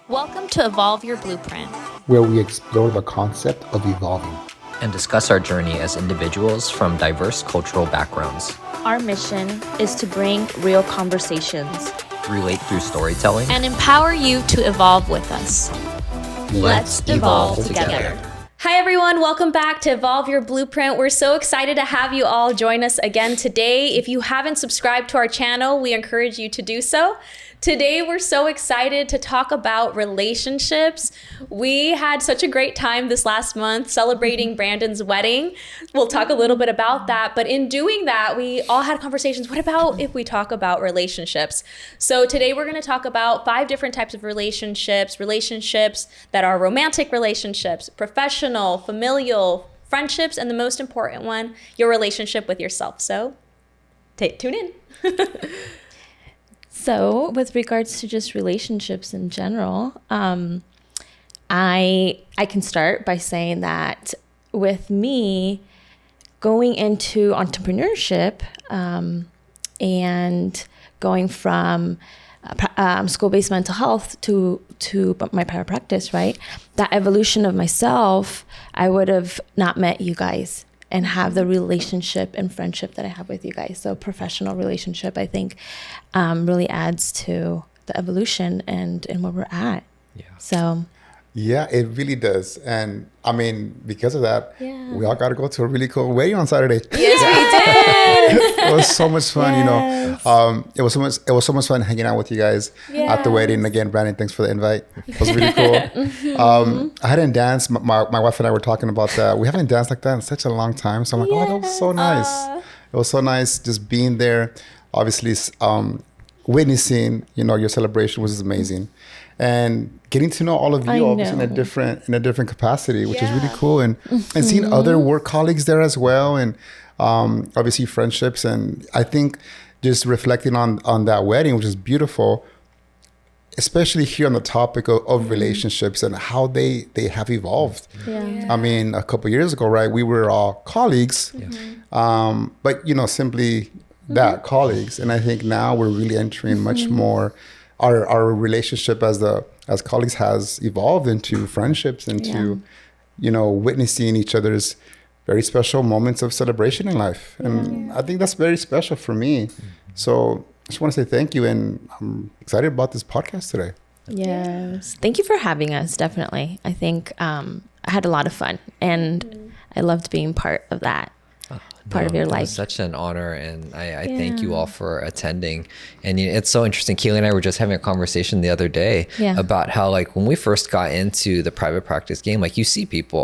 Welcome to Evolve Your Blueprint, where we explore the concept of evolving and discuss our journey as individuals from diverse cultural backgrounds. Our mission is to bring real conversations, relate through storytelling, and empower you to evolve with us. Let's evolve together. Hi everyone, welcome back to Evolve Your Blueprint. We're so excited to have you all join us again today. If you haven't subscribed to our channel, we encourage you to do so. Today, we're so excited to talk about relationships. We had such a great time this last month celebrating Brandon's wedding. We'll talk a little bit about that, but in doing that, we all had conversations. What about if we talk about relationships? So today we're going to talk about 5 different types of relationships that are romantic relationships, professional, familial, friendships, and the most important one, your relationship with yourself. So tune in. So with regards to just relationships in general, I can start by saying that with me going into entrepreneurship and going from school-based mental health to my private practice, right? That evolution of myself, I would have not met you guys and have the relationship and friendship that I have with you guys. So professional relationship, I think, really adds to the evolution and where we're at. Yeah. So. Yeah, it really does. And I mean, because of that, Yeah. we all got to go to a really cool wedding on Saturday. Yes, we did. It was so much fun, Yes. It was so much fun hanging out with you guys at the wedding. Again, Brandon, thanks for the invite. It was really cool. I hadn't danced. My wife and I were talking about that. We haven't danced like that in such a long time. So I'm like, oh, that was so nice. It was so nice just being there. Obviously, witnessing, your celebration was amazing. And getting to know all of you, obviously in a different capacity, which is really cool, and seeing other work colleagues there as well, and obviously friendships, and I think just reflecting on that wedding, which is beautiful, especially here on the topic of relationships and how they have evolved. Yeah. I mean, a couple of years ago, right, we were all colleagues, but simply that colleagues, and I think now we're really entering much more. Our relationship as colleagues has evolved into friendships, into witnessing each other's very special moments of celebration in life, and I think that's very special for me. So I just want to say thank you, and I'm excited about this podcast today. Yes. Thank you for having us. Definitely. I think I had a lot of fun, and I loved being part of that. Part of your life. It was such an honor, and I thank you all for attending. And it's so interesting. Keely and I were just having a conversation the other day about how, like, when we first got into the private practice game, like, you see people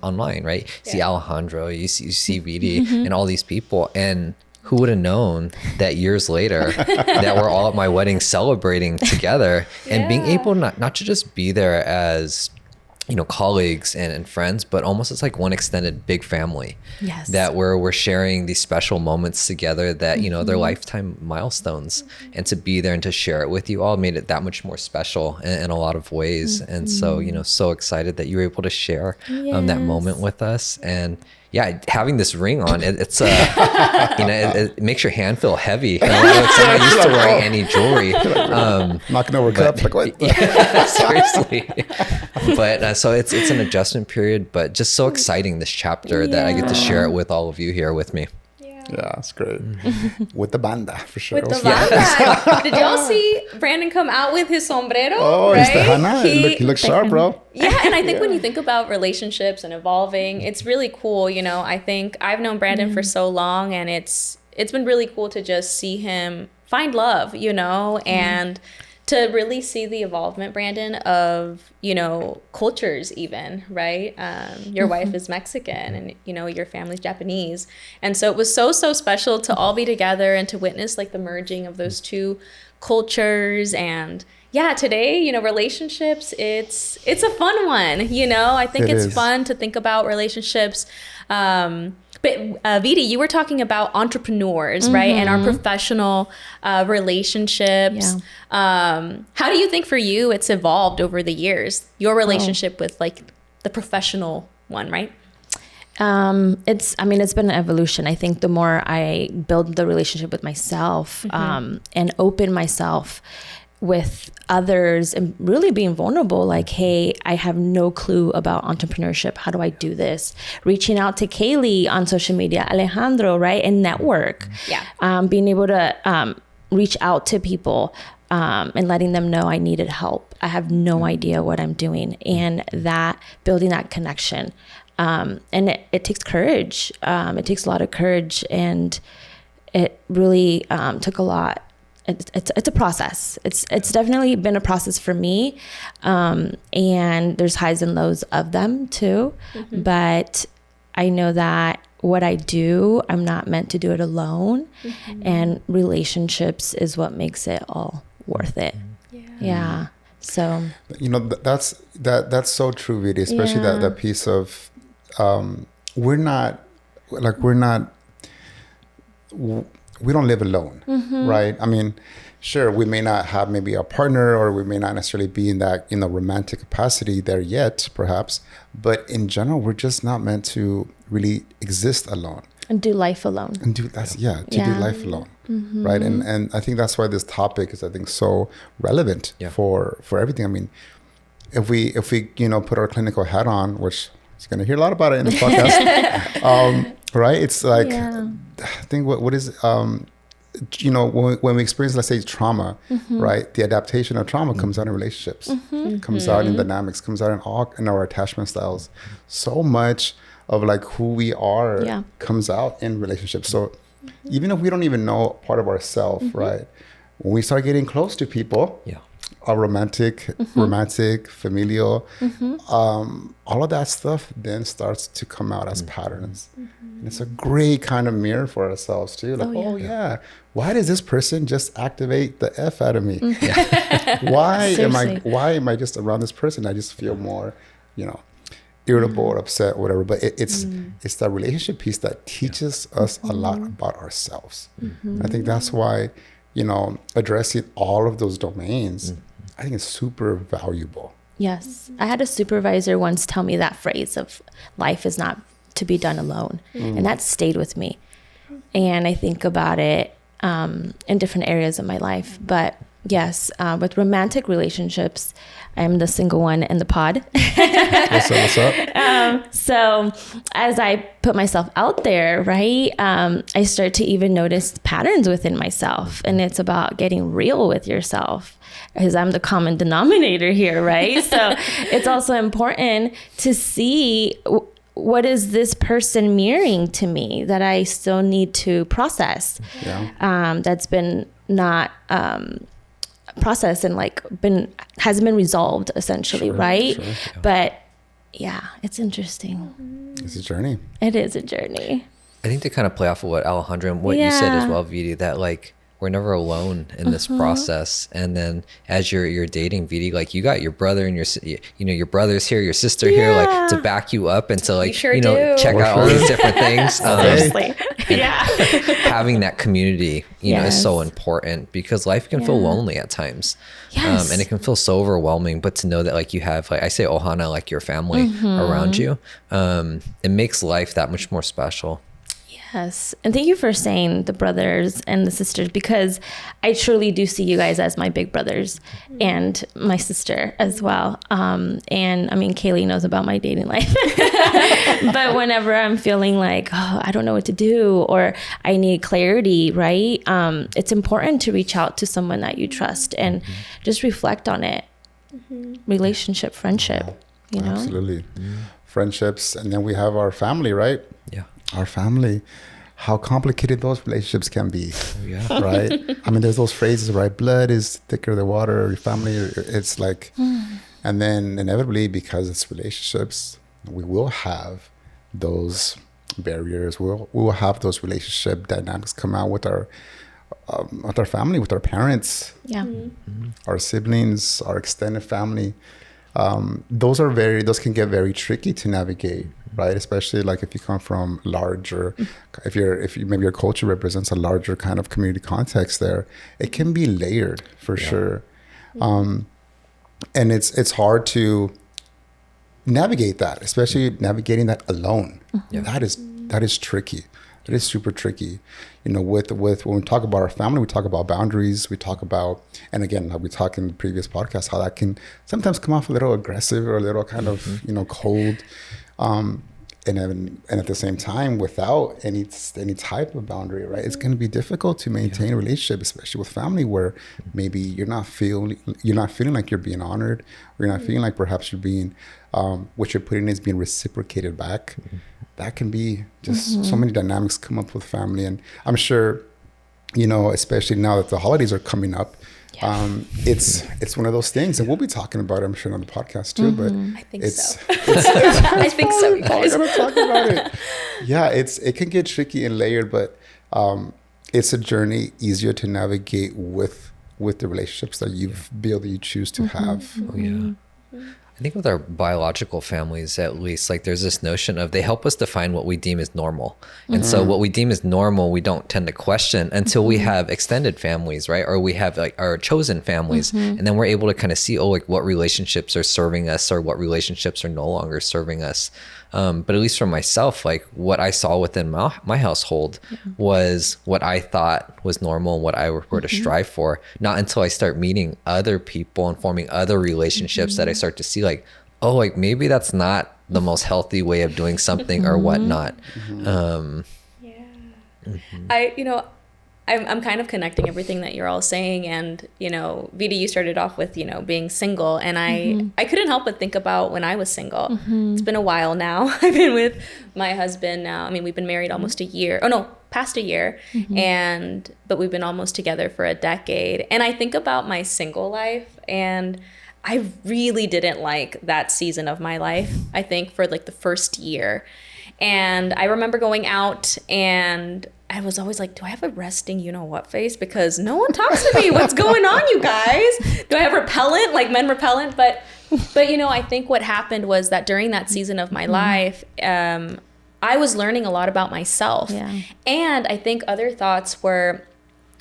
online, right? You see Alejandro, you see Vidi, and all these people, and who would have known that years later that we're all at my wedding celebrating together and being able not to just be there as colleagues and friends, but almost it's like one extended big family. Yes. That we're sharing these special moments together that, they're lifetime milestones. And to be there and to share it with you all made it that much more special in a lot of ways. And so, so excited that you were able to share that moment with us. And having this ring on, it's it makes your hand feel heavy. I'm not used to wearing any jewelry. Knocking over cups, like what? Yeah, seriously. But so it's an adjustment period, but just so exciting, this chapter that I get to share it with all of you here with me. Yeah, it's great. With the banda, for sure. With the banda. Did y'all see Brandon come out with his sombrero? Oh, right? He's the Hana. He looks sharp, bro. Yeah, and I think when you think about relationships and evolving, it's really cool. I think I've known Brandon for so long, and it's been really cool to just see him find love, and to really see the evolvement, Brandon, of, cultures even, right? Your wife is Mexican and, your family's Japanese. And so it was so special to all be together and to witness like the merging of those two cultures. And today, relationships, it's a fun one, I think it's fun to think about relationships. But Vidi, you were talking about entrepreneurs, right? And our professional relationships. How do you think for you it's evolved over the years? Your relationship with like the professional one, right? It's been an evolution. I think the more I build the relationship with myself and open myself with others and really being vulnerable, like, hey, I have no clue about entrepreneurship. How do I do this? Reaching out to Kaylee on social media, Alejandro, right? And network. Yeah. Being able to reach out to people and letting them know I needed help. I have no idea what I'm doing. And that building that connection. And it takes courage. It takes a lot of courage, and it really took a lot. It's a process. It's definitely been a process for me, and there's highs and lows of them too. Mm-hmm. But I know that what I do, I'm not meant to do it alone, and relationships is what makes it all worth it. Yeah. So that's so true, Vidi, especially that piece of we don't live alone, right? I mean, sure, we may not have maybe a partner, or we may not necessarily be in that, romantic capacity there yet, perhaps. But in general, we're just not meant to really exist alone. And do life alone. And do life alone, right? And I think that's why this topic is, I think, so relevant for everything. I mean, if we put our clinical hat on, which you're going to hear a lot about it in this podcast, right? It's like, I think what is, when we experience, let's say, trauma, right? The adaptation of trauma comes out in relationships, comes out in dynamics, comes out in our attachment styles. So much of like who we are comes out in relationships. So even if we don't even know part of ourselves, right? When we start getting close to people, romantic, familial, all of that stuff then starts to come out as patterns. And it's a great kind of mirror for ourselves too. Like, why does this person just activate the F out of me? Why am I just around this person? I just feel more, irritable or upset or whatever. But it's that relationship piece that teaches us a lot about ourselves. I think that's why, addressing all of those domains, I think it's super valuable. Yes. I had a supervisor once tell me that phrase of life is not to be done alone. And that stayed with me. And I think about it in different areas of my life. But yes, with romantic relationships, I'm the single one in the pod. What's up? So as I put myself out there, right, I start to even notice patterns within myself. And it's about getting real with yourself, because I'm the common denominator here, right? So it's also important to see what is this person mirroring to me that I still need to process. That's been not processed and hasn't been resolved, essentially, right? Sure, yeah. But it's interesting. It's a journey. It is a journey. I think to kind of play off of what Alejandro and what you said as well, Vidi, that like we're never alone in this process. And then as you're dating, Vidi, like you got your brother and your brother's here, your sister here, like to back you up and to like check out all these different things. Having that community, is so important, because life can feel lonely at times. Yes. And it can feel so overwhelming, but to know that like you have, like I say, Ohana, like your family around you, it makes life that much more special. Yes. And thank you for saying the brothers and the sisters, because I truly do see you guys as my big brothers and my sister as well. And I mean, Kaylee knows about my dating life. But whenever I'm feeling like, I don't know what to do, or I need clarity, right? It's important to reach out to someone that you trust and just reflect on it. Relationship, friendship, Absolutely. Friendships. And then we have our family, right? Yeah. Our family, how complicated those relationships can be, right? I mean, there's those phrases, right? Blood is thicker than water, your family, it's like, and then inevitably, because it's relationships, we will have those barriers. We will have those relationship dynamics come out with our family, with our parents, our siblings, our extended family. Those can get very tricky to navigate, right? Especially like if you come from larger, if maybe your culture represents a larger kind of community context there, it can be layered for sure. And it's hard to navigate that, especially navigating that alone. That is tricky. It is super tricky. You know, with when we talk about our family, we talk about boundaries. We talk about, and again, like we talked in the previous podcast, how that can sometimes come off a little aggressive or a little kind of, you know, cold. And at the same time, without any type of boundary, right? It's going to be difficult to maintain a relationship, especially with family, where maybe you're not feeling like you're being honored, or you're not feeling like perhaps you're being, what you're putting in is being reciprocated back. That can be just so many dynamics come up with family, and I'm sure, you know, especially now that the holidays are coming up. It's one of those things, and we'll be talking about it, I'm sure, on the podcast too. But I think so. I think so, you guys. We're gonna talk about it. Yeah, it can get tricky and layered, but it's a journey easier to navigate with the relationships that you've built, that you choose to have. Oh yeah. I think with our biological families, at least, like there's this notion of they help us define what we deem as normal. And so what we deem as normal, we don't tend to question until we have extended families, right? Or we have like our chosen families. And then we're able to kind of see, oh, like what relationships are serving us or what relationships are no longer serving us. But at least for myself, like what I saw within my household was what I thought was normal and what I were to strive for. Not until I start meeting other people and forming other relationships that I start to see like, oh, like maybe that's not the most healthy way of doing something or whatnot. I'm kind of connecting everything that you're all saying, and you know, Vita, you started off with, you know, being single, and I couldn't help but think about when I was single. It's been a while now. I've been with my husband now. I mean, we've been married almost a year. Oh no, past a year, but we've been almost together for a decade. And I think about my single life, and I really didn't like that season of my life. I think for like the first year. And I remember going out, and I was always like, do I have a resting you-know-what face? Because no one talks to me. What's going on, you guys? Do I have repellent, like men repellent? But you know, I think what happened was that during that season of my life, I was learning a lot about myself. Yeah. And I think other thoughts were,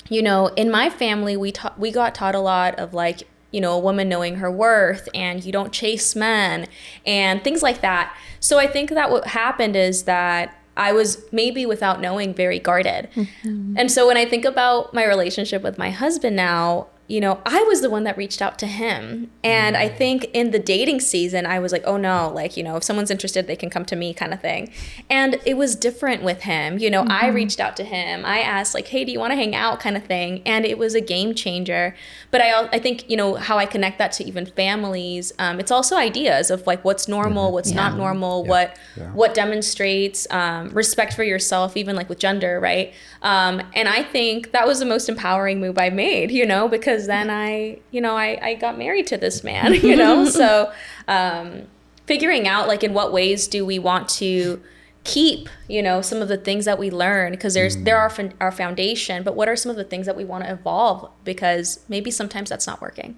you know, in my family, we got taught a lot of like, you know, a woman knowing her worth, and you don't chase men and things like that. So I think that what happened is that I was, maybe without knowing, very guarded. And so when I think about my relationship with my husband now, you know, I was the one that reached out to him. And I think in the dating season, I was like, oh no, like, you know, if someone's interested, they can come to me kind of thing. And it was different with him. You know, I reached out to him. I asked like, hey, do you want to hang out kind of thing? And it was a game changer. But I think, you know, how I connect that to even families, it's also ideas of like what's normal, what's not normal, what demonstrates respect for yourself, even like with gender, right? And I think that was the most empowering move I made, you know, because then I got married to this man, you know? So figuring out like in what ways do we want to keep, you know, some of the things that we learn, because there are our foundation, but what are some of the things that we want to evolve, because maybe sometimes that's not working.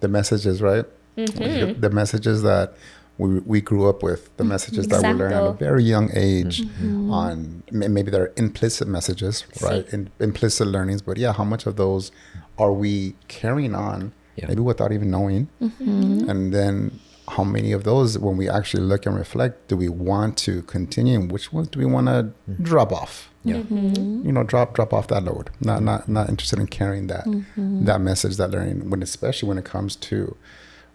The messages, right? The messages that we grew up with, the messages that we learned at a very young age, on maybe they're implicit messages, right? Implicit learnings, but yeah, how much of those are we carrying on, maybe without even knowing? And then how many of those, when we actually look and reflect, do we want to continue, and which ones do we want to drop off? You know, drop off that load. Not interested in carrying that that message, that learning, especially when it comes to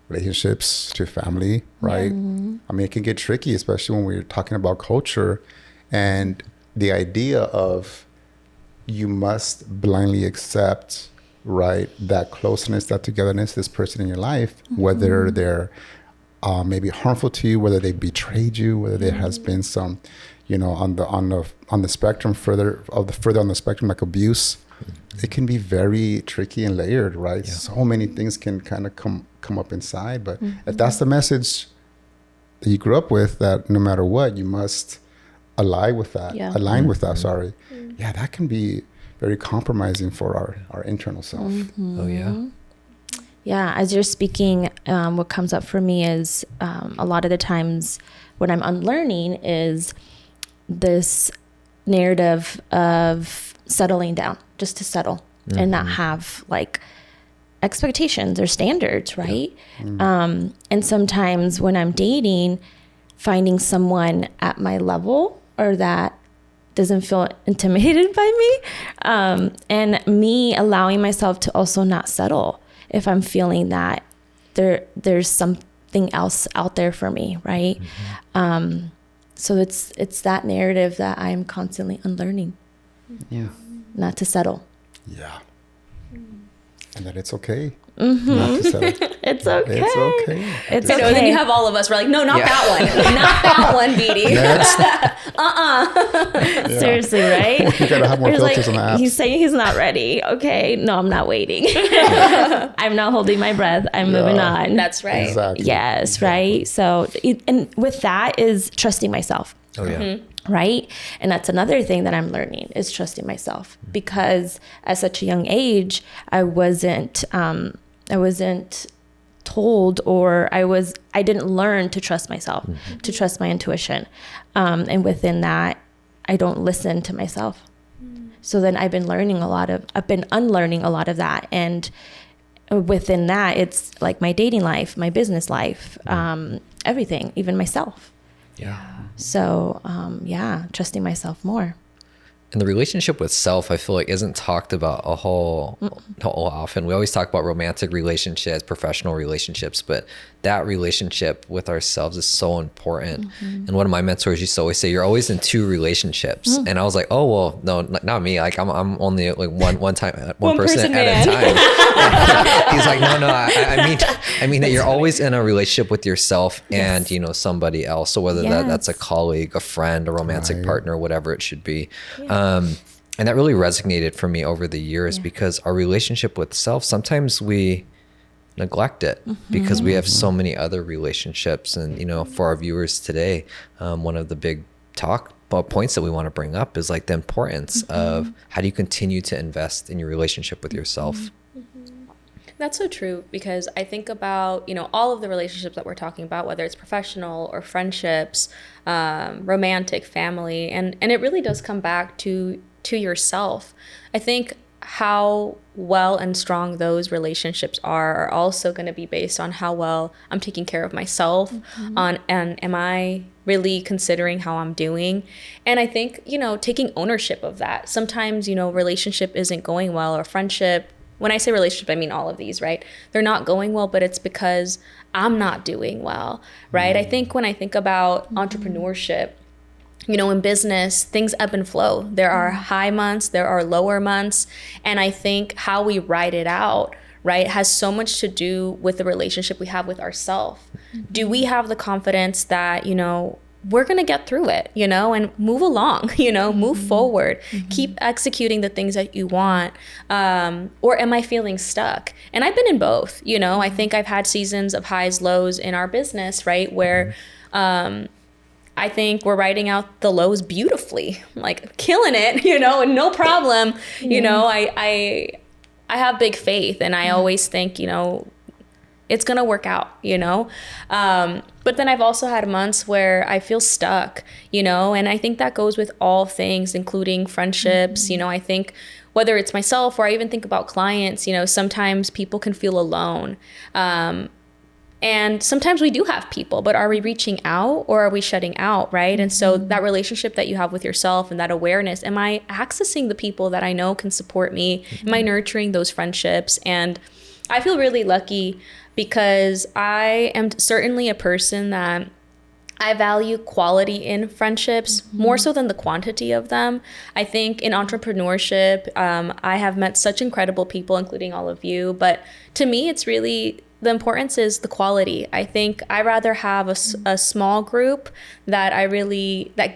relationships, to family, right? I mean, it can get tricky, especially when we're talking about culture and the idea of you must blindly accept, right, that closeness, that togetherness, this person in your life, whether they're maybe harmful to you, whether they betrayed you, whether there has been some, you know, on the spectrum, further on the spectrum, like abuse. It can be very tricky and layered, right? So many things can kind of come up inside, but if that's the message that you grew up with, that no matter what, you must align with that, that can be very compromising for our internal self. Oh yeah. Yeah, as you're speaking, what comes up for me is a lot of the times what I'm unlearning is this narrative of settling down, just to settle and not have like expectations or standards, right? And sometimes when I'm dating, finding someone at my level, or that doesn't feel intimidated by me. And me allowing myself to also not settle if I'm feeling that there's something else out there for me, right? So it's that narrative that I'm constantly unlearning. Yeah. Not to settle. Yeah. And that it's okay. Not to settle. It's okay. It's okay. It's You know, okay. then you have all of us. We're like, no, not that one. Not that one, BD. Next. Seriously, right? You gotta have more It's filters on the apps. He's saying he's not ready. Okay, no, I'm not waiting. I'm not holding my breath. I'm moving on. That's right. Exactly. Yes, right. So, and with that is trusting myself, Oh yeah. right? And that's another thing that I'm learning is trusting myself, because at such a young age, I wasn't told, or I didn't learn to trust myself, to trust my intuition, and within that, I don't listen to myself. So then I've been unlearning a lot of that, and within that, it's like my dating life, my business life, everything, even myself. Yeah. So trusting myself more. And the relationship with self, I feel like, isn't talked about a whole often. We always talk about romantic relationships, professional relationships, but that relationship with ourselves is so important. And one of my mentors used to always say, "You're always in two relationships." And I was like, "Oh well, no, not me. Like I'm only like one person at a time." He's like, "No, I mean that you're always in a relationship with yourself and somebody else. So whether that's a colleague, a friend, a romantic partner, whatever it should be." And that really resonated for me over the years because our relationship with self, sometimes we neglect it because we have so many other relationships. And, for our viewers today, one of the big points that we want to bring up is like the importance of how do you continue to invest in your relationship with yourself? That's so true, because I think about, all of the relationships that we're talking about, whether it's professional or friendships, romantic, family, and it really does come back to yourself. I think how well and strong those relationships are also going to be based on how well I'm taking care of myself, and am I really considering how I'm doing? And I think, taking ownership of that. Sometimes, relationship isn't going well, or friendship. When I say relationship, I mean all of these, right? They're not going well, but it's because I'm not doing well, right? I think when I think about entrepreneurship, in business, things ebb and flow. There are high months, there are lower months. And I think how we ride it out, right, has so much to do with the relationship we have with ourselves. Do we have the confidence that, we're going to get through it, and move along, move forward, keep executing the things that you want? Or am I feeling stuck? And I've been in both, I think I've had seasons of highs, lows in our business, right? Where, I think we're riding out the lows beautifully, like killing it, and no problem. I have big faith, and I always think, it's going to work out, but then I've also had months where I feel stuck, and I think that goes with all things, including friendships. I think whether it's myself, or I even think about clients, sometimes people can feel alone. And sometimes we do have people, but are we reaching out, or are we shutting out, right? And so that relationship that you have with yourself, and that awareness, am I accessing the people that I know can support me? Am I nurturing those friendships? And I feel really lucky, because I am certainly a person that I value quality in friendships more so than the quantity of them. I think in entrepreneurship, I have met such incredible people, including all of you. But to me, it's really, the importance is the quality. I think I rather have a small group that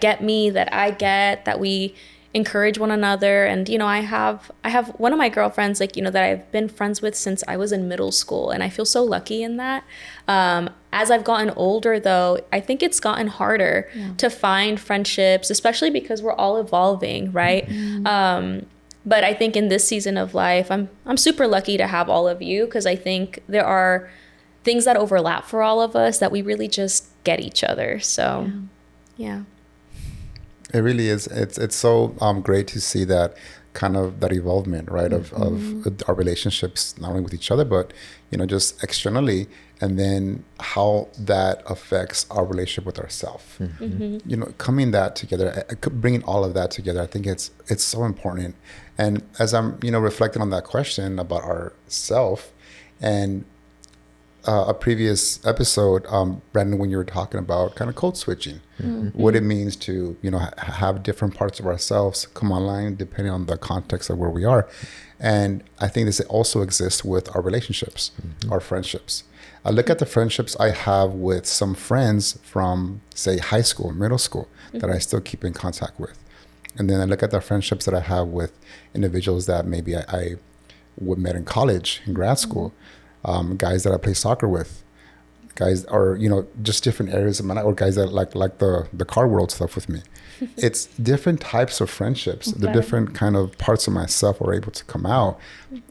get me, that I get, that we encourage one another. And, I have one of my girlfriends, that I've been friends with since I was in middle school. And I feel so lucky in that. As I've gotten older, though, I think it's gotten harder to find friendships, especially because we're all evolving, right? But I think in this season of life, I'm super lucky to have all of you, because I think there are things that overlap for all of us, that we really just get each other. So, yeah. It really is. It's so great to see that kind of that evolvement, right, of our relationships, not only with each other, but, you know, just externally, and then how that affects our relationship with ourselves. You know, coming that together, bringing all of that together, I think it's so important. And as I'm, you know, reflecting on that question about our self, and a previous episode, Brandon, when you were talking about kind of code switching, what it means to, you know, have different parts of ourselves come online depending on the context of where we are. And I think this also exists with our relationships, our friendships. I look at the friendships I have with some friends from, say, high school, middle school, that I still keep in contact with. And then I look at the friendships that I have with individuals that maybe I met in college, in grad school, guys that I play soccer with, guys, or, you know, just different areas of my life, or guys that like the car world stuff with me. It's different types of friendships. The different kind of parts of myself are able to come out.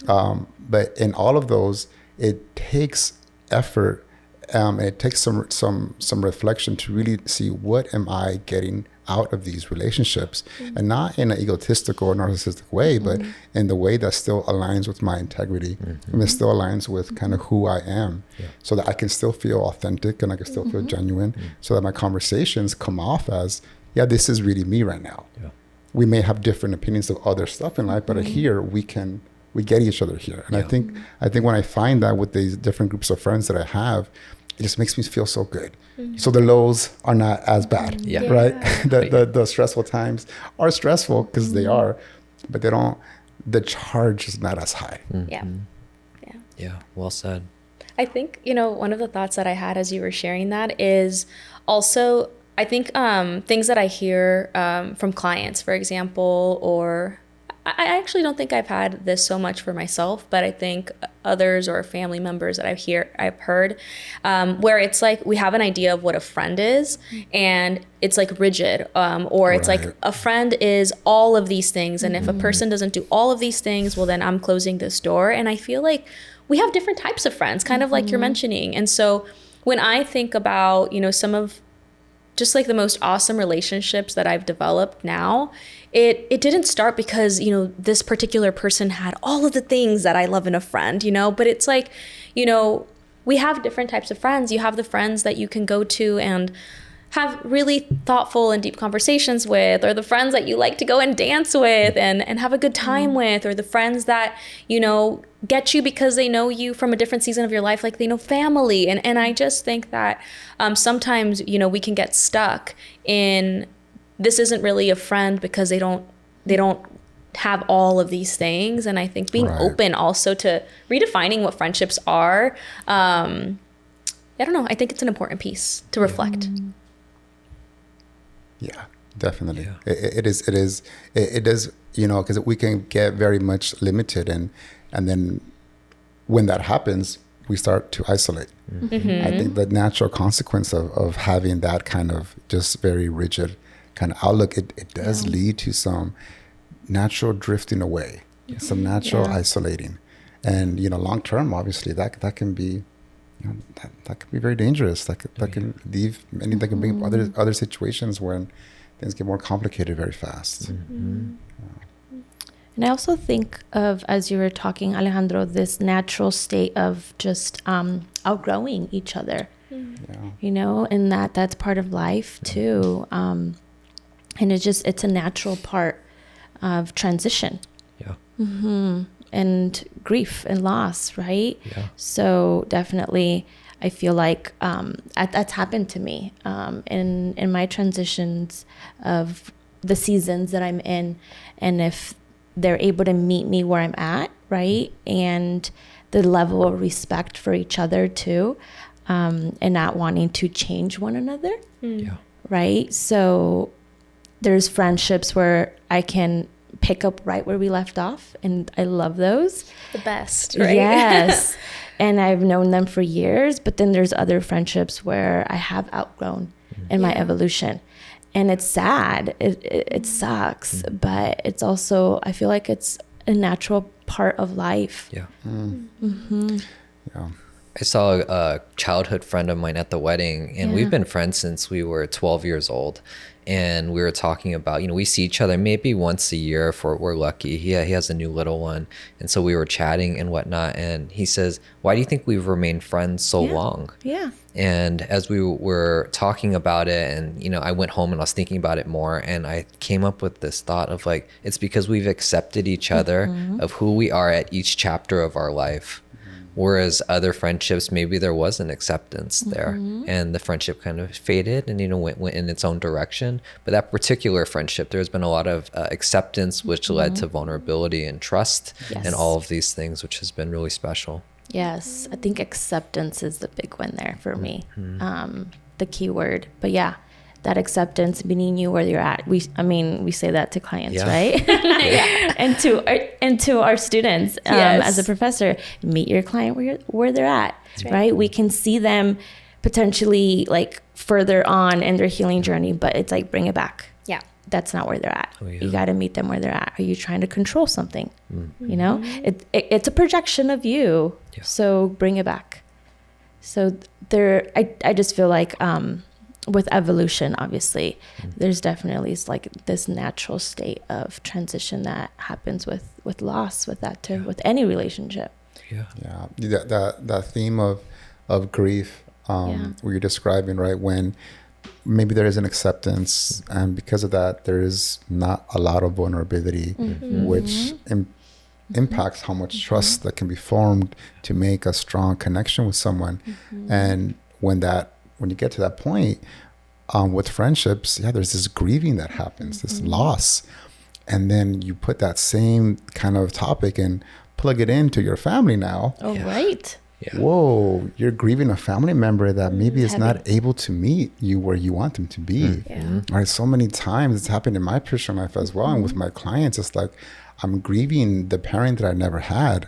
But in all of those, it takes effort. It takes some reflection to really see, what am I getting out of these relationships, and not in an egotistical or narcissistic way, but in the way that still aligns with my integrity, and it still aligns with kind of who I am, so that I can still feel authentic and I can still feel genuine, so that my conversations come off as, yeah, this is really me right now. We may have different opinions of other stuff in life, but here we get each other here. And I think when I find that with these different groups of friends that I have, it just makes me feel so good. So the lows are not as bad, right? The stressful times are stressful because they are, but they don't, the charge is not as high. Yeah, well said. I think, you know, one of the thoughts that I had as you were sharing that is also, I think things that I hear from clients, for example, or I actually don't think I've had this so much for myself, but I think others or family members that I've heard, where it's like we have an idea of what a friend is, and it's like rigid, or it's like a friend is all of these things, and if a person doesn't do all of these things, well, then I'm closing this door. And I feel like we have different types of friends, kind of like you're mentioning. And so when I think about, you know, some of just like the most awesome relationships that I've developed now, it didn't start because, you know, this particular person had all of the things that I love in a friend, you know, but it's like, you know, we have different types of friends. You have the friends that you can go to and have really thoughtful and deep conversations with, or the friends that you like to go and dance with and have a good time with, or the friends that, you know, get you because they know you from a different season of your life, like they know family. And I just think that sometimes, you know, we can get stuck in, this isn't really a friend because they don't have all of these things. And I think being open also to redefining what friendships are, I don't know, I think it's an important piece to reflect. Yeah, definitely. It does, you know, because we can get very much limited, and then when that happens, we start to isolate. I think the natural consequence of having that kind of just very rigid kind of outlook, it does lead to some natural drifting away, some natural isolating, and, you know, long term, obviously that can be, you know, that can be very dangerous. That can leave many, that can bring up other situations where things get more complicated very fast. And I also think of, as you were talking, Alejandro, this natural state of just outgrowing each other, you know, and that's part of life too. And it's a natural part of transition. And grief and loss, right? So definitely, I feel like that's happened to me in my transitions of the seasons that I'm in, and if they're able to meet me where I'm at, right? And the level of respect for each other too, and not wanting to change one another, right? So there's friendships where I can pick up right where we left off, and I love those. The best, right? Yes. And I've known them for years, but then there's other friendships where I have outgrown in my evolution. And it's sad. It sucks, but it's also, I feel like it's a natural part of life. I saw a childhood friend of mine at the wedding, and we've been friends since we were 12 years old. and we were talking about, we see each other maybe once a year if we're lucky. He has a new little one. And so we were chatting and whatnot. And he says, why do you think we've remained friends so long? Yeah. And as we were talking about it, and, I went home and I was thinking about it more, and I came up with this thought of like, it's because we've accepted each other of who we are at each chapter of our life. Whereas other friendships, maybe there was an acceptance there, and the friendship kind of faded and, went in its own direction. But that particular friendship, there's been a lot of acceptance, which led to vulnerability and trust and all of these things, which has been really special. Yes, I think acceptance is the big one there for me, the key word. But yeah, that acceptance, meeting you where you're at. We say that to clients, right? and to our students as a professor. Meet your client where they're at, right? We can see them potentially like further on in their healing journey, but it's like, bring it back. Yeah. That's not where they're at. Oh, yeah. You got to meet them where they're at. Are you trying to control something? It's a projection of you. Yeah. So bring it back. So I just feel like, with evolution, obviously, there's definitely like this natural state of transition that happens with loss, with any relationship. Yeah. That theme of grief, where you're describing, right, when maybe there is an acceptance, and because of that, there is not a lot of vulnerability, which impacts how much trust that can be formed to make a strong connection with someone. And when you get to that point, with friendships, there's this grieving that happens, this loss. And then you put that same kind of topic and plug it into your family now. Oh, right. Yeah. Whoa, you're grieving a family member that maybe is not able to meet you where you want them to be. Right? So many times it's happened in my personal life as well. And with my clients, it's like, I'm grieving the parent that I never had.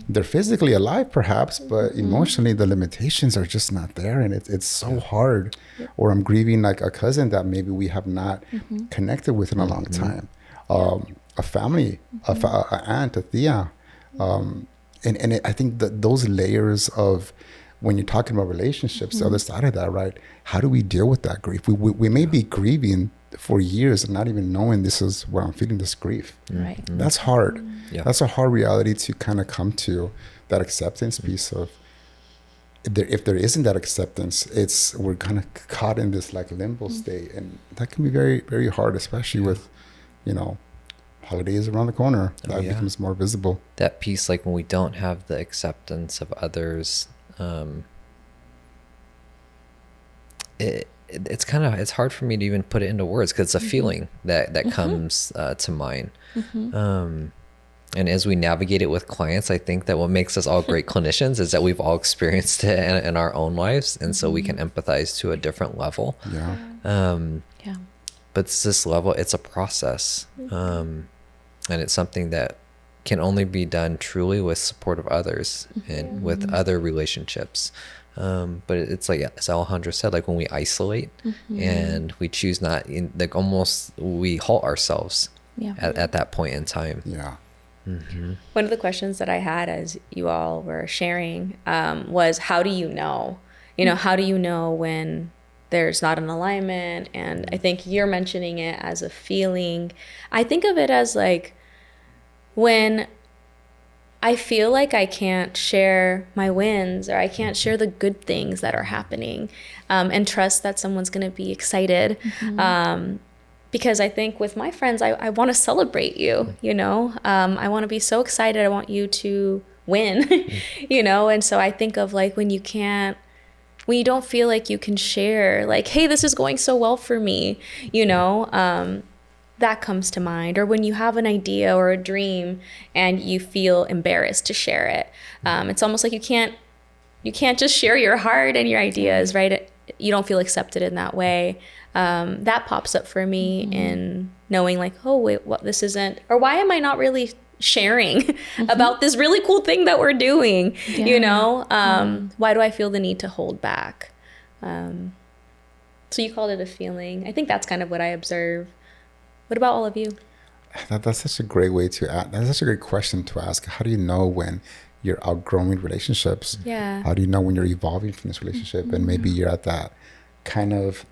They're physically alive perhaps, but emotionally the limitations are just not there, and it's so hard. Or I'm grieving like a cousin that maybe we have not connected with in a long time. A family, a aunt, a tia. I think that those layers of, when you're talking about relationships, the other side of that, right? How do we deal with that grief? We may be grieving for years and not even knowing this is where I'm feeling this grief. Right. That's hard. Yeah. That's a hard reality to kind of come to, that acceptance piece of, if there isn't that acceptance, we're kind of caught in this like limbo state, and that can be very, very hard, especially with, holidays around the corner. That becomes more visible. That piece, like when we don't have the acceptance of others, it's hard for me to even put it into words, because it's a feeling that comes to mind. And as we navigate it with clients, I think that what makes us all great clinicians is that we've all experienced it in our own lives, and so we can empathize to a different level. But it's this level, it's a process, and it's something that can only be done truly with support of others and with other relationships. But it's like, as Alejandra said, like when we isolate and we choose not, we halt ourselves at that point in time. One of the questions that I had as you all were sharing was, how do you know? How do you know when there's not an alignment? And I think you're mentioning it as a feeling. I think of it as like, when I feel like I can't share my wins, or I can't share the good things that are happening, and trust that someone's going to be excited. Because I think with my friends, I want to celebrate you, I want to be so excited. I want you to win, and so I think of like, when you don't feel like you can share, like, hey, this is going so well for me, that comes to mind. Or when you have an idea or a dream and you feel embarrassed to share it. It's almost like you can't just share your heart and your ideas, right? You don't feel accepted in that way. That pops up for me in knowing like, oh, wait, what, this isn't, or why am I not really sharing about this really cool thing that we're doing? Why do I feel the need to hold back? So you called it a feeling. I think that's kind of what I observe. What about all of you? That's such a great way to ask. That's such a great question to ask. How do you know when you're outgrowing relationships? Yeah. How do you know when you're evolving from this relationship? And maybe you're at that kind of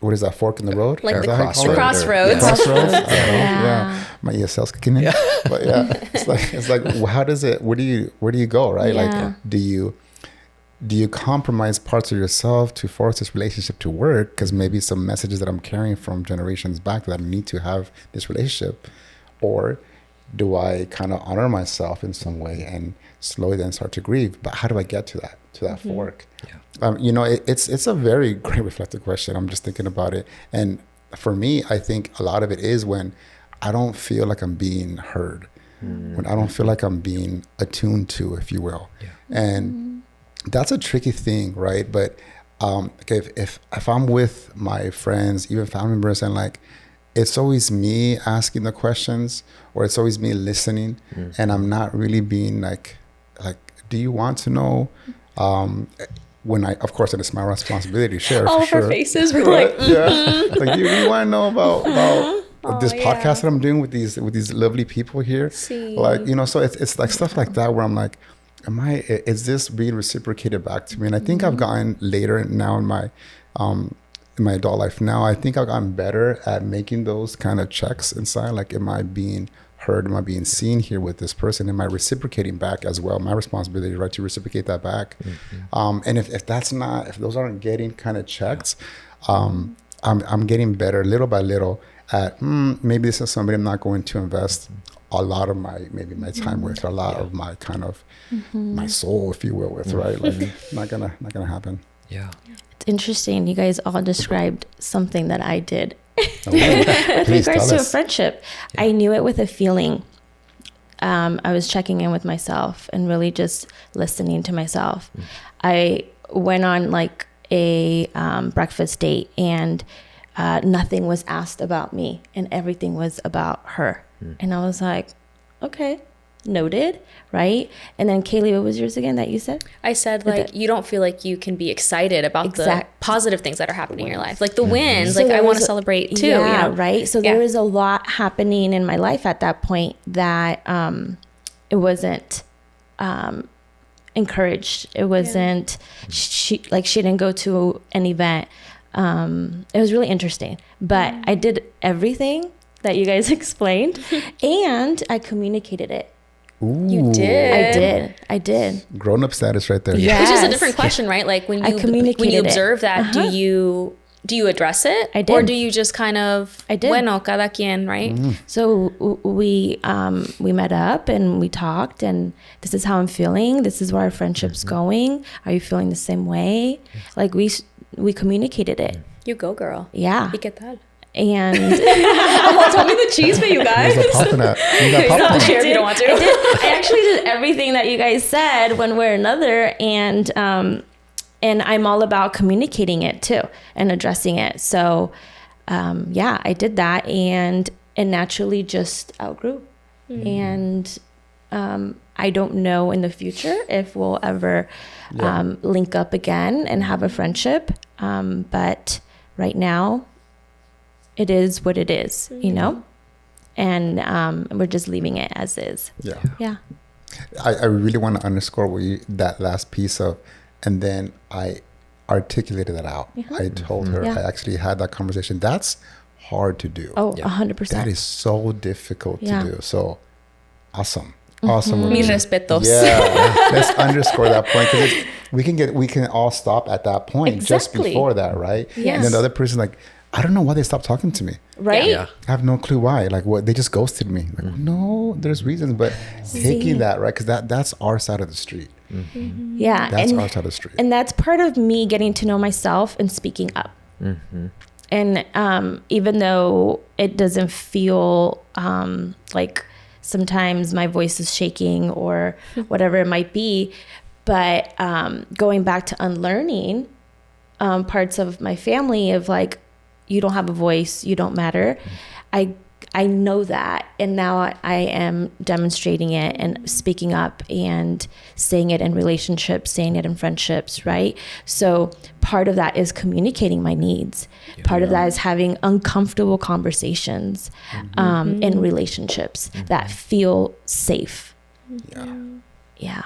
what is that, fork in the road? Like Is the that how you call it? crossroads. Crossroads. I don't know. Yeah, my ESL's kicking in. But yeah, it's like how does it? Where do you go, right? Yeah. Like, do you compromise parts of yourself to force this relationship to work? Because maybe some messages that I'm carrying from generations back that I need to have this relationship, or do I kind of honor myself in some way and slowly then start to grieve? But how do I get to that fork? Yeah. You know, it's a very great reflective question. I'm just thinking about it. And for me, I think a lot of it is when I don't feel like I'm being heard, when I don't feel like I'm being attuned to, if you will. Yeah. And that's a tricky thing, right? But okay, if I'm with my friends, even family members, and like, it's always me asking the questions, or it's always me listening, and I'm not really being like, do you want to know? When of course, it's my responsibility to share. All for of sure. our faces were Right? like, Yeah. Like, do you really want to know about this yeah. podcast that I'm doing with these lovely people here? See. Like, you know, so it's like stuff like that where I'm like, is this being reciprocated back to me? And I think I've gotten later now in my adult life now, I think I've gotten better at making those kind of checks inside. Like, am I being heard? Am I being seen here with this person? Am I reciprocating back as well? My responsibility, right, to reciprocate that back. And if those aren't getting kind of checked, I'm getting better little by little at maybe this is somebody I'm not going to invest a lot of my time with, or a lot of my kind of my soul, if you will, with, right? Like, not gonna happen. Yeah. It's interesting. You guys all described something that I did With with regards to a friendship. I knew it with a feeling. I was checking in with myself and really just listening to myself. I went on like a breakfast date, and nothing was asked about me, and everything was about her. And I was like, okay, noted, right? And then Kaylee, what was yours again that you said? I said, like, you don't feel like you can be excited about the positive things that are happening in your life, like the wins. So like, I there want to was celebrate too. Yeah, you know? right. So there was a lot happening in my life at that point that it wasn't encouraged. It wasn't. She didn't go to an event. It was really interesting, but I did everything that you guys explained, and I communicated it. Ooh, You did. I did. Grown-up status right there. Yeah. Which is a Yes. different question, right? Like, when I you communicated it. observe that, do you address it? I did. Or do you just kind of, I did. bueno, cada quien, right? So we met up and we talked, and this is how I'm feeling. This is where our friendship's going. Are you feeling the same way? Like, we communicated it. You go, girl. Yeah. Y qué tal? And Tell me the cheese, but you guys. Where's the popping at? You got You popping don't at? share if you don't want to. I actually did everything that you guys said one way or another, and I'm all about communicating it too and addressing it. So I did that, and it naturally just outgrew. And I don't know in the future if we'll ever link up again and have a friendship, but right now it is what it is, you know, and we're just leaving it as is. Yeah. I really want to underscore that last piece of, and then I articulated that out. I told her, I actually had that conversation. That's hard to do. Oh, 100%. That is so difficult to do. So awesome. Mis respetos. Yeah. Let's underscore that point, because we can all stop at that point just before that, right? Yes. And then the other person, like, I don't know why they stopped talking to me. Right? Yeah. I have no clue why. Like, what, they just ghosted me. Like, no, there's reasons, but taking that, right? Because that's our side of the street. Yeah. That's our side of the street. And that's part of me getting to know myself and speaking up. And even though it doesn't feel like sometimes my voice is shaking or whatever it might be, but going back to unlearning parts of my family of like, you don't have a voice, you don't matter. I know that, and now I am demonstrating it and speaking up and saying it in relationships, saying it in friendships, right? So part of that is communicating my needs. Part of that is having uncomfortable conversations in relationships that feel safe. Yeah.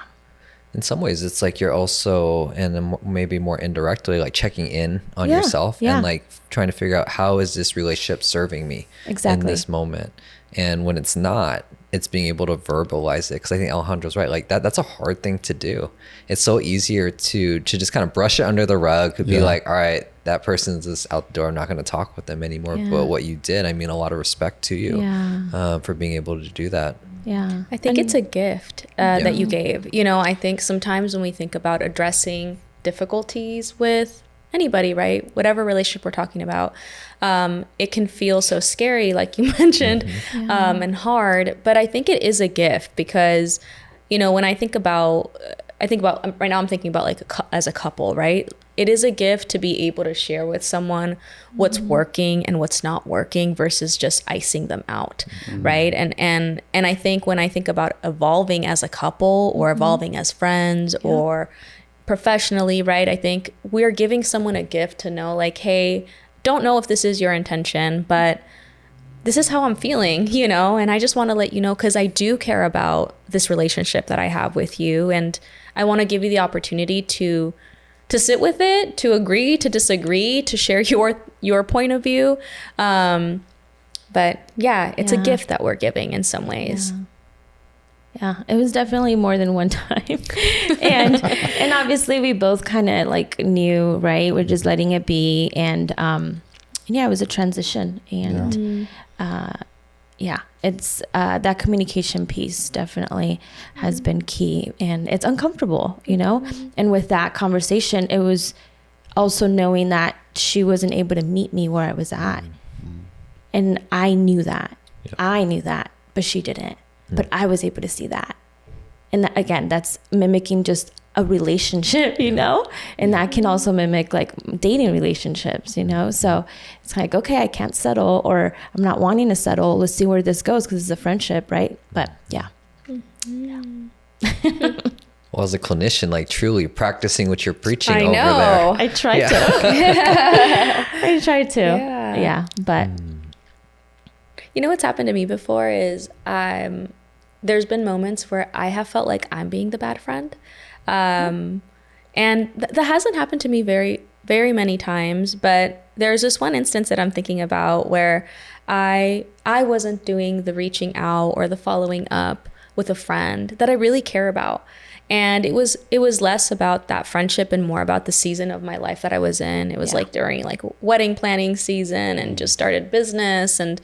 in some ways it's like you're also, and maybe more indirectly, like checking in on yourself and like trying to figure out, how is this relationship serving me in this moment? And when it's not, it's being able to verbalize it. Because I think Alejandro's right, like that's a hard thing to do. It's so easier to just kind of brush it under the rug, be like, all right, that person's just out the door, I'm not going to talk with them anymore. But what you did, I mean, a lot of respect to you for being able to do that. Yeah. I think it's a gift that you gave. You know, I think sometimes when we think about addressing difficulties with anybody, right, whatever relationship we're talking about, it can feel so scary, like you mentioned, and hard. But I think it is a gift because, you know, when I think about right now, I'm thinking about like as a couple, right? It is a gift to be able to share with someone what's working and what's not working versus just icing them out, right? And I think when I think about evolving as a couple or evolving as friends or professionally, right? I think we're giving someone a gift to know, like, hey, don't know if this is your intention, but this is how I'm feeling, you know? And I just want to let you know, because I do care about this relationship that I have with you. And I want to give you the opportunity to sit with it, to agree, to disagree, to share your point of view. But yeah, it's a gift that we're giving in some ways. Yeah, it was definitely more than one time. and obviously we both kind of like knew, right? We're just letting it be. And it was a transition. And it's that communication piece definitely has been key, and it's uncomfortable, you know? And with that conversation, it was also knowing that she wasn't able to meet me where I was at. And I knew that. I knew that, but she didn't. But I was able to see that. And that, again, that's mimicking just a relationship, you know? And that can also mimic like dating relationships, you know? So it's like, okay, I can't settle, or I'm not wanting to settle. Let's see where this goes, because it's a friendship, right? But yeah. Well, as a clinician, like truly practicing what you're preaching I over know. there. I tried to. I tried to. Yeah. But you know what's happened to me before is there's been moments where I have felt like I'm being the bad friend. And that hasn't happened to me very, very many times, but there's this one instance that I'm thinking about where I wasn't doing the reaching out or the following up with a friend that I really care about. And it was less about that friendship and more about the season of my life that I was in. It was like during like wedding planning season and just started business, and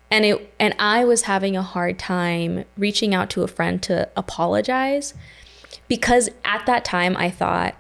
I was having a hard time reaching out to a friend to apologize, because at that time I thought,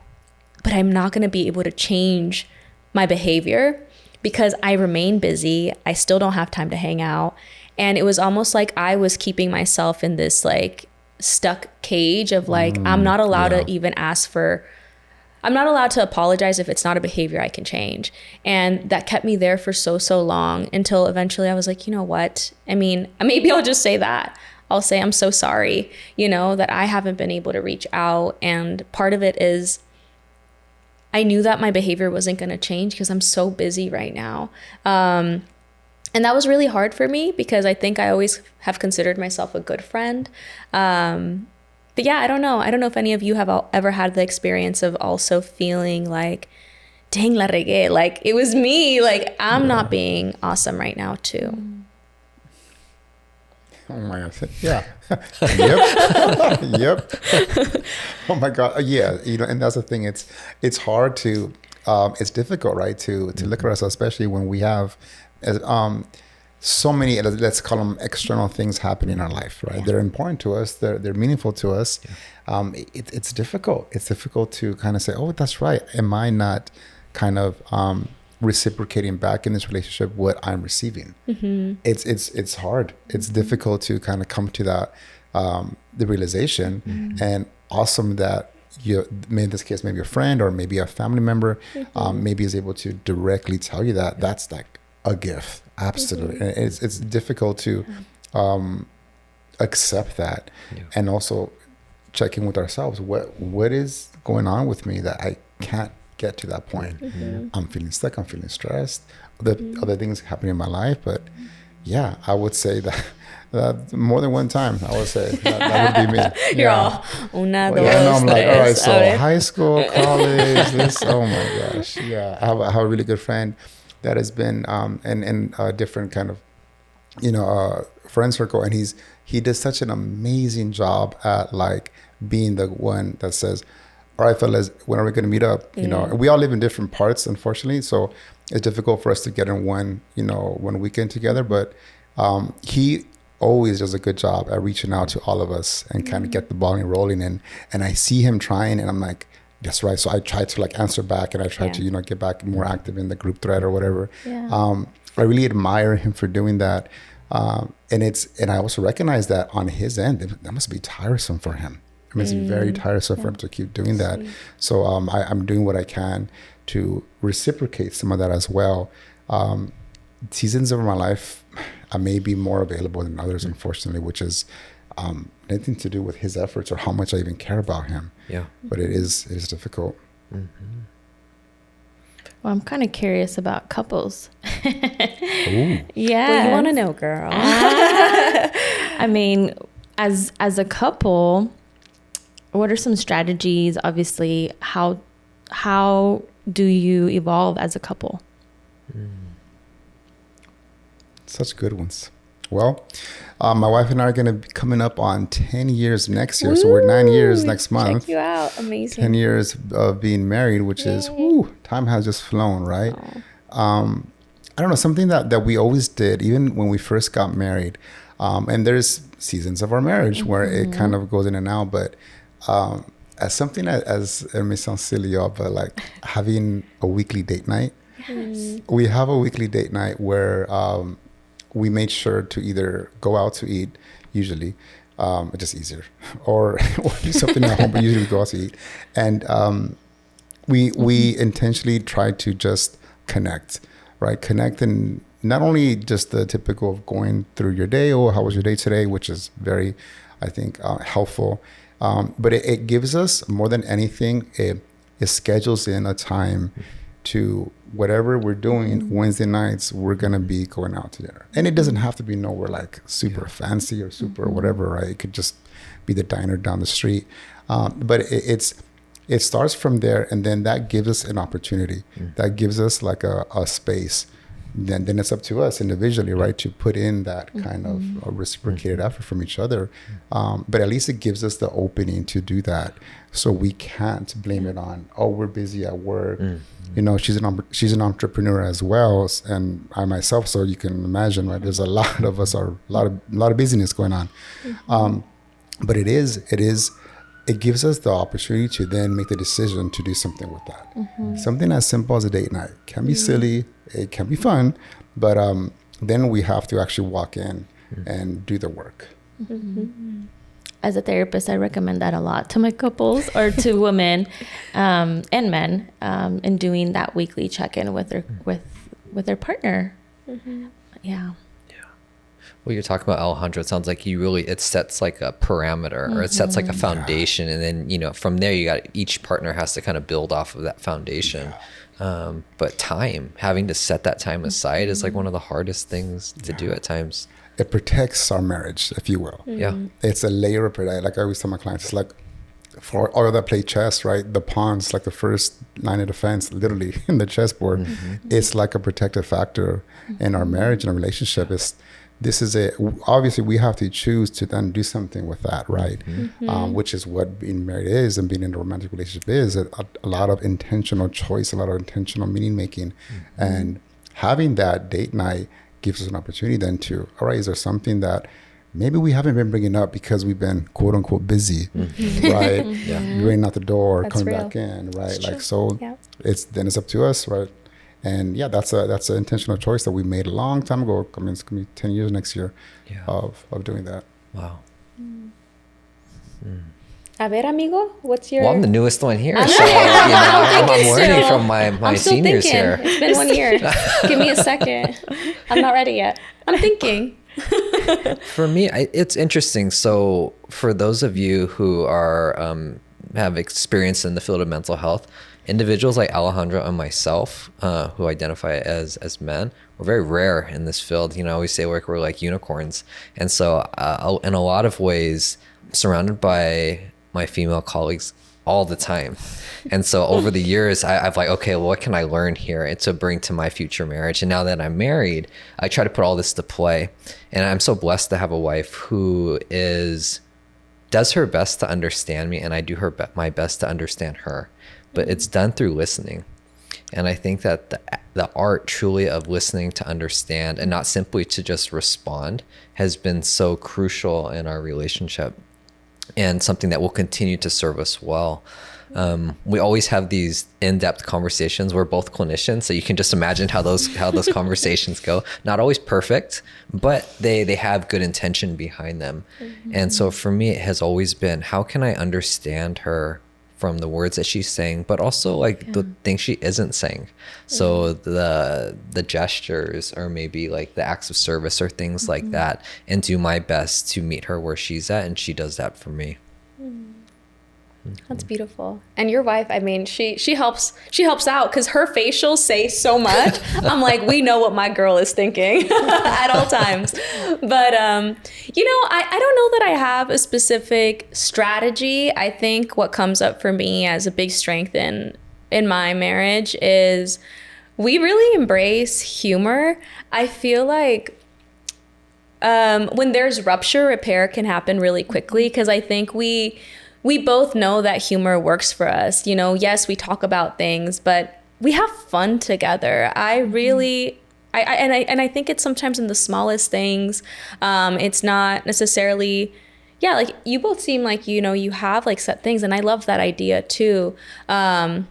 but I'm not going to be able to change my behavior because I remain busy. I still don't have time to hang out. And it was almost like I was keeping myself in this like stuck cage of like, I'm not allowed to even I'm not allowed to apologize if it's not a behavior I can change. And that kept me there for so long, until eventually I was like, you know what? I mean, maybe I'll just say that. I'll say, I'm so sorry, you know, that I haven't been able to reach out. And part of it is I knew that my behavior wasn't going to change because I'm so busy right now. And that was really hard for me, because I think I always have considered myself a good friend. But yeah, I don't know. I don't know if any of you have ever had the experience of also feeling like, dang, la regué. Like it was me. Like I'm not being awesome right now too. Oh my God. Yeah. Yep. Yep. Oh my God. Yeah. You know, and that's the thing. It's hard to, it's difficult, right? To look at ourselves, especially when we have, so many, let's call them external things happening in our life, right? They're important to us. They're meaningful to us. It's difficult. It's difficult to kind of say, oh, that's right. Am I not kind of reciprocating back in this relationship what I'm receiving? It's hard. It's difficult to kind of come to that, the realization, and awesome that in this case, maybe a friend or maybe a family member, maybe is able to directly tell you that. That's like a gift. Absolutely. And it's difficult to accept that, and also check in with ourselves. What is going on with me that I can't get to that point? I'm feeling stuck. I'm feeling stressed. Other things happening in my life, but Yeah, I would say that. More than one time, I would say that would be me. You're all una, dos, Yeah, no, I'm like, all right, tres, so a ver. high school, college, this, oh my gosh. Yeah, I have a really good friend that has been in a different kind of, friend circle. And he does such an amazing job at like being the one that says, all right, fellas, when are we going to meet up? We all live in different parts, unfortunately. So it's difficult for us to get in one weekend together. But he always does a good job at reaching out to all of us and kind of get the ball rolling. And I see him trying, and I'm like, that's right. So I try to like answer back, and I try to, get back more active in the group thread or whatever. Yeah. I really admire him for doing that. And I also recognize that on his end, that must be tiresome for him. I mean, it's very tiresome for him to keep doing that. So I'm doing what I can to reciprocate some of that as well. Seasons of my life, I may be more available than others, unfortunately, which is nothing to do with his efforts or how much I even care about him. Yeah. But it is difficult. Mm-hmm. Well, I'm kind of curious about couples. Ooh. Yeah. Well, you want to know, girl. I mean, as a couple, what are some strategies? Obviously, how do you evolve as a couple? Such good ones. Well, my wife and I are going to be coming up on 10 years next year. So we're 9 years next month. Check you out. Amazing. 10 years of being married, which is, time has just flown, right? I don't know, something that we always did, even when we first got married. And there's seasons of our marriage where it kind of goes in and out. But as something as it may sound silly, y'all, but like having a weekly date night. Yes. We have a weekly date night where we made sure to either go out to eat, usually, it's just easier, or do something at home, but usually we go out to eat. And we intentionally try to just connect, right? Connect, and not only just the typical of going through your day, or how was your day today, which is very, I think, helpful. But it gives us, more than anything, it schedules in a time to whatever we're doing. Wednesday nights, we're going to be going out to dinner. And it doesn't have to be nowhere like super fancy or super whatever, right? It could just be the diner down the street. But it starts from there, and then that gives us an opportunity. That gives us like a space. Then it's up to us individually, right, to put in that kind of a reciprocated effort from each other. But at least it gives us the opening to do that. So we can't blame it on, we're busy at work. She's an entrepreneur as well, and I myself. So you can imagine, right? There's a lot of us, a lot of busyness going on. But it gives us the opportunity to then make the decision to do something with that. Something as simple as a date night can be silly, it can be fun, but then we have to actually walk in and do the work. As a therapist, I recommend that a lot to my couples or to women and men in doing that weekly check-in with their partner. Yeah. Well, you're talking about Alejandro. It sounds like it sets like a parameter, or it sets like a foundation, and then from there each partner has to kind of build off of that foundation. But having to set that time aside is like one of the hardest things to do at times. It protects our marriage, if you will. Yeah. It's a layer of protection. Like I always tell my clients, it's like for all that play chess, right? The pawns, like the first line of defense, literally in the chessboard. It's like a protective factor in our marriage and our relationship. Obviously we have to choose to then do something with that, right? Which is what being married is, and being in a romantic relationship is a lot of intentional choice, a lot of intentional meaning making. And having that date night gives us an opportunity then to, all right, is there something that maybe we haven't been bringing up because we've been quote unquote busy, right? Running out the door, That's coming real. back in, right? That's like, true. so Yeah. it's up to us, right? And that's an intentional choice that we made a long time ago. I mean, it's gonna be 10 years next year of doing that. Wow. A ver, amigo, what's your... Well, I'm the newest one here, so I'm learning still. from my I'm still seniors thinking. here. It's been 1 year. Give me a second. I'm not ready yet. I'm thinking. For me, it's interesting. So for those of you who are have experience in the field of mental health, individuals like Alejandro and myself, who identify as men, we're very rare in this field. You know, I always say we're like unicorns. And so in a lot of ways, surrounded by my female colleagues all the time. And so over the years, I've like, okay, well, what can I learn here and to bring to my future marriage? And now that I'm married, I try to put all this to play. And I'm so blessed to have a wife who does her best to understand me, and I do my best to understand her. But it's done through listening. And I think that the art truly of listening to understand and not simply to just respond has been so crucial in our relationship, and something that will continue to serve us well. We always have these in-depth conversations. We're both clinicians, so you can just imagine how those conversations go. Not always perfect, but they have good intention behind them. And so for me, it has always been, how can I understand her from the words that she's saying, but also like the things she isn't saying. So the gestures, or maybe like the acts of service or things like that, and do my best to meet her where she's at, and she does that for me. That's beautiful. And your wife, I mean, she helps out, because her facials say so much. I'm like, we know what my girl is thinking at all times. But you know, I don't know that I have a specific strategy. I think what comes up for me as a big strength in my marriage is we really embrace humor. I feel like when there's rupture, repair can happen really quickly, because I think we both know that humor works for us. You know, yes, we talk about things, but we have fun together. I think it's sometimes in the smallest things. It's not necessarily, like you both seem like, you know, you have like set things, and I love that idea too. I'm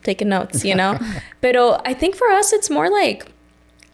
taking notes, you know, but I think for us, it's more like,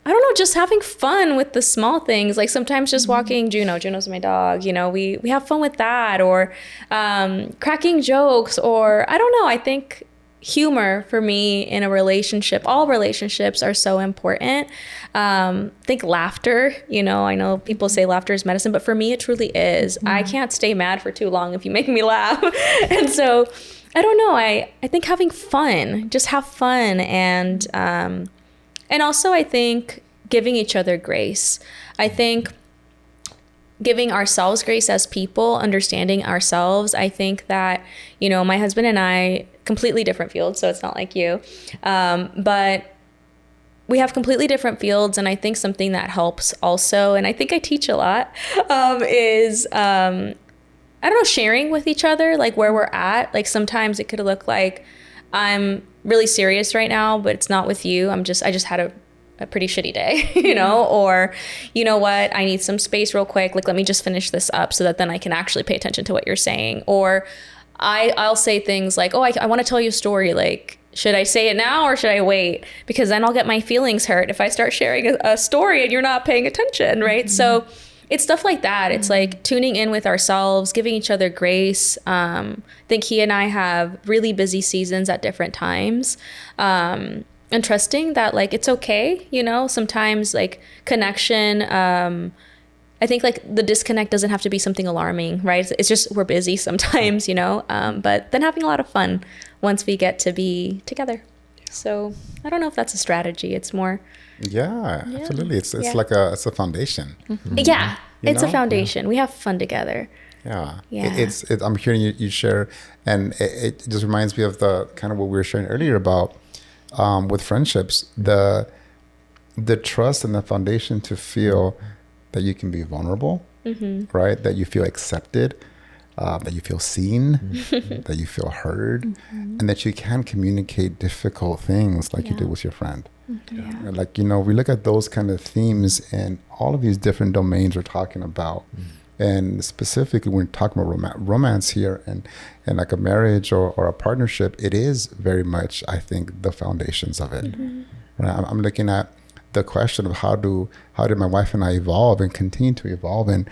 I don't know, just having fun with the small things. Like sometimes just walking Juno's my dog, you know, we have fun with that, or cracking jokes, or I don't know. I think humor for me in a relationship, all relationships are so important. I think laughter, you know, I know people say laughter is medicine, but for me, it truly is. I can't stay mad for too long if you make me laugh. And so I don't know. I think having fun, just have fun. And also, I think giving each other grace. I think giving ourselves grace as people, understanding ourselves. I think that, you know, my husband and I, completely different fields, so it's not like you, but we have completely different fields. And I think something that helps also, and I think I teach a lot, is, I don't know, sharing with each other, like where we're at. Like sometimes it could look like I'm really serious right now, but it's not with you. I just had a pretty shitty day, you know, or you know what, I need some space real quick. Like, let me just finish this up so that then I can actually pay attention to what you're saying. Or I'll say things like, oh, I want to tell you a story. Like, should I say it now or should I wait? Because then I'll get my feelings hurt if I start sharing a story and you're not paying attention, right? So it's stuff like that. It's like tuning in with ourselves, giving each other grace. I think he and I have really busy seasons at different times. And trusting that like, it's okay. You know, sometimes like connection, I think like the disconnect doesn't have to be something alarming, right? It's just, we're busy sometimes, you know, but then having a lot of fun once we get to be together. So I don't know if that's a strategy. It's more, Yeah, absolutely. It's like it's a foundation. Yeah, it's know? a foundation. We have fun together. Yeah. Yeah. It's I'm hearing you share, and it just reminds me of the kind of what we were sharing earlier about with friendships, the trust and the foundation to feel that you can be vulnerable, right? That you feel accepted, that you feel seen, that you feel heard, and that you can communicate difficult things like you did with your friend. Like, you know, we look at those kind of themes and all of these different domains we're talking about. And specifically, when we're talking about romance here and like a marriage or a partnership, it is very much, I think, the foundations of it. Right? I'm looking at the question of how did my wife and I evolve and continue to evolve, and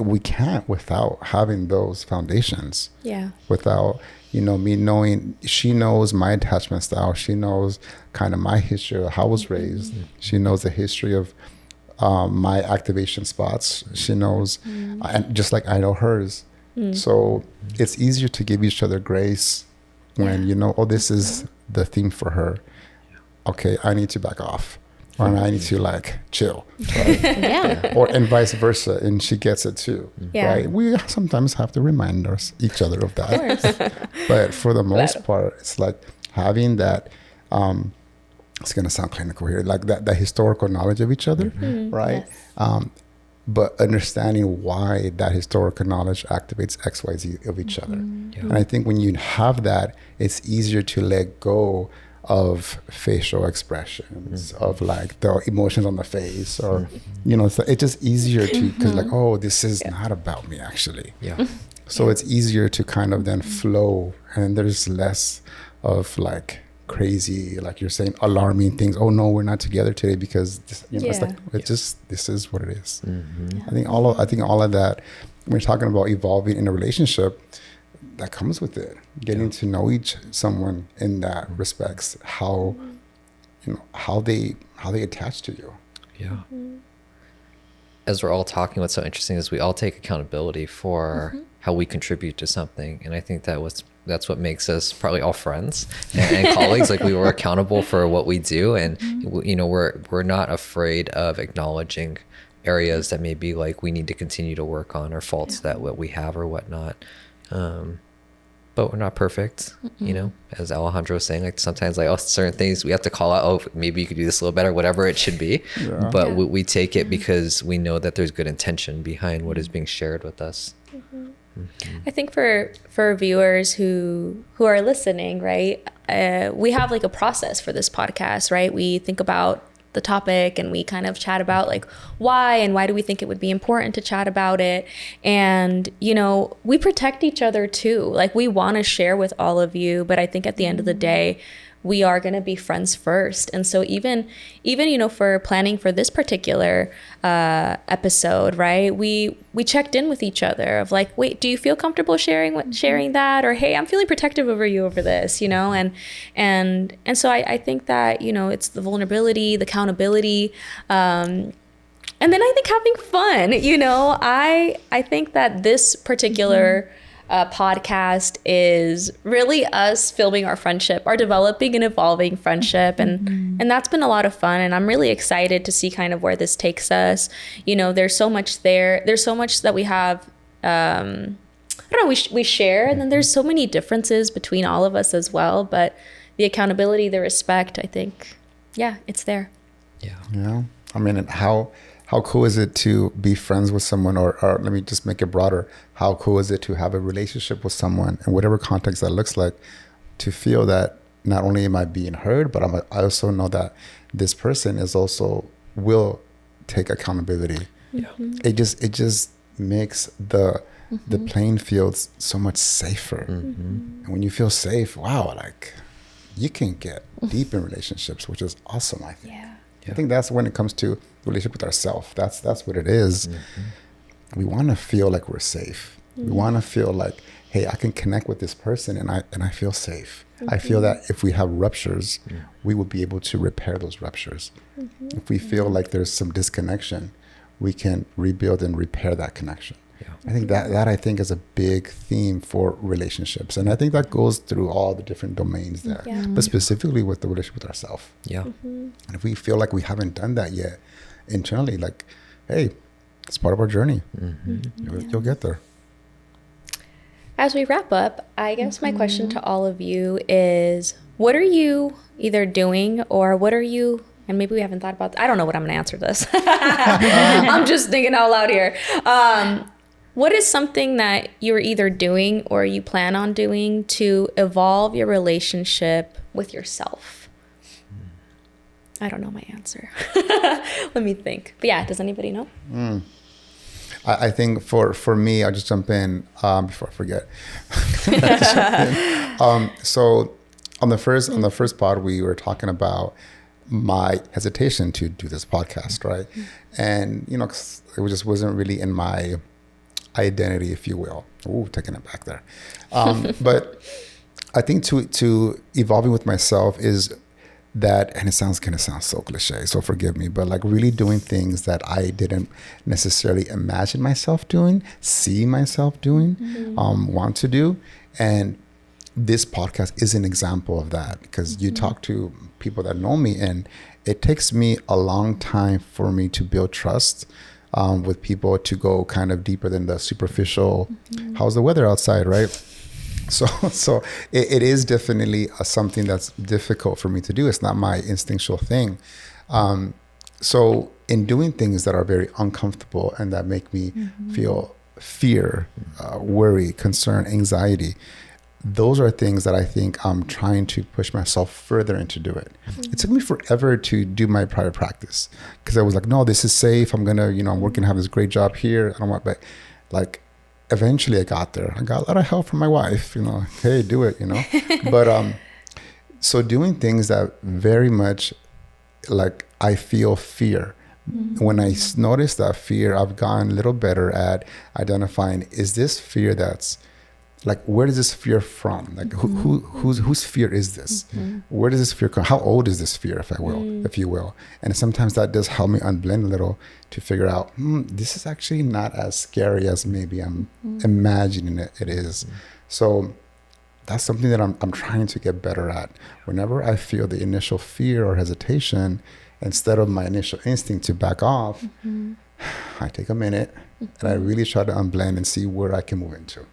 we can't without having those foundations. Yeah. Without, you know, me knowing, she knows my attachment style. She knows kind of my history of how I was raised. She knows the history of my activation spots. She knows, and just like I know hers. So it's easier to give each other grace when you know, oh, this is the theme for her. Okay, I need to back off, or I need to like chill, right? Yeah. Or and vice versa, and she gets it too, Yeah. right? We sometimes have to remind each other of that. But for the most part, it's like having that. It's gonna sound clinical here, like that historical knowledge of each other, right? Yes. But understanding why that historical knowledge activates X, Y, Z of each other. And I think when you have that, it's easier to let go of facial expressions, of like the emotions on the face, or, you know, so it's just easier to, because like, oh, this is not about me actually. Yeah. So it's easier to kind of then flow, and there's less of like crazy, like you're saying, alarming things. Oh no, we're not together today because this, you know, it's like this is what it is. I think all of that, when we're talking about evolving in a relationship, that comes with it. Getting to know someone in that respects, how you know how they attach to you. Yeah. As we're all talking, what's so interesting is we all take accountability for how we contribute to something, and I think that's what makes us probably all friends and colleagues. Like we were accountable for what we do, and you know we're not afraid of acknowledging areas that maybe like we need to continue to work on, or faults that what we have or whatnot. But we're not perfect, you know, as Alejandro was saying, like sometimes like, oh, certain things we have to call out, oh, maybe you could do this a little better, whatever it should be. But we take it because we know that there's good intention behind what is being shared with us. I think for viewers who are listening, right, we have like a process for this podcast, right? We think about the topic and we kind of chat about like why do we think it would be important to chat about it. And, you know, we protect each other too. Like we want to share with all of you, but I think at the end of the day, we are going to be friends first. And so even, you know, for planning for this particular episode, right, we checked in with each other of like, wait, do you feel comfortable sharing that? Or, hey, I'm feeling protective over you over this, you know? And so I think that, you know, it's the vulnerability, the accountability, and then I think having fun, you know, I think that this particular podcast is really us filming our friendship, our developing and evolving friendship. And that's been a lot of fun. And I'm really excited to see kind of where this takes us. You know, there's so much there. There's so much that we have, I don't know, we share, and then there's so many differences between all of us as well. But the accountability, the respect, I think, yeah, it's there. Yeah. I mean, how cool is it to be friends with someone, or let me just make it broader. How cool is it to have a relationship with someone, in whatever context that looks like, to feel that not only am I being heard, but I also know that this person is also will take accountability. Yeah. It just makes the playing fields so much safer. And when you feel safe, wow, like you can get deep in relationships, which is awesome, I think. Yeah. I think that's when it comes to relationship with ourselves. That's what it is. We want to feel like we're safe. We want to feel like, hey, I can connect with this person, and I feel safe. I feel that if we have ruptures, we will be able to repair those ruptures. If we feel like there's some disconnection, we can rebuild and repair that connection. I think that I think is a big theme for relationships, and I think that goes through all the different domains there, but specifically with the relationship with ourselves. Yeah. And if we feel like we haven't done that yet internally, like, hey, it's part of our journey. You'll get there. As we wrap up, I guess my question to all of you is, what are you either doing, or what are you, and maybe we haven't thought about, I don't know what I'm going to answer this. I'm just thinking out loud here. What is something that you're either doing or you plan on doing to evolve your relationship with yourself? I don't know my answer. Let me think. But yeah, does anybody know? I think for me, I'll just jump in before I forget. So on the first pod, we were talking about my hesitation to do this podcast, right? And you know, it just wasn't really in my identity, if you will. Ooh, taking it back there. But I think to evolving with myself is that, and it sounds going to sound so cliche, so forgive me, but like really doing things that I didn't necessarily imagine myself doing, see myself doing, want to do, and this podcast is an example of that, because you talk to people that know me, and it takes me a long time for me to build trust with people, to go kind of deeper than the superficial, how's the weather outside, right? So it is definitely something that's difficult for me to do. It's not my instinctual thing. So in doing things that are very uncomfortable and that make me feel fear, worry, concern, anxiety, those are things that I think I'm trying to push myself further into do it. It took me forever to do my private practice, because I was like, no, this is safe. I'm gonna, I'm working, have this great job here. I don't want, but like, eventually I got there. I got a lot of help from my wife, hey, do it, But so doing things that very much, like, I feel fear. When I notice that fear, I've gotten a little better at identifying, is this fear that's like, where does this fear from? Like, whose fear is this? Where does this fear come? How old is this fear, if you will? And sometimes that does help me unblend a little to figure out, this is actually not as scary as maybe I'm imagining it is. So that's something that I'm trying to get better at. Whenever I feel the initial fear or hesitation, instead of my initial instinct to back off, I take a minute and I really try to unblend and see where I can move into.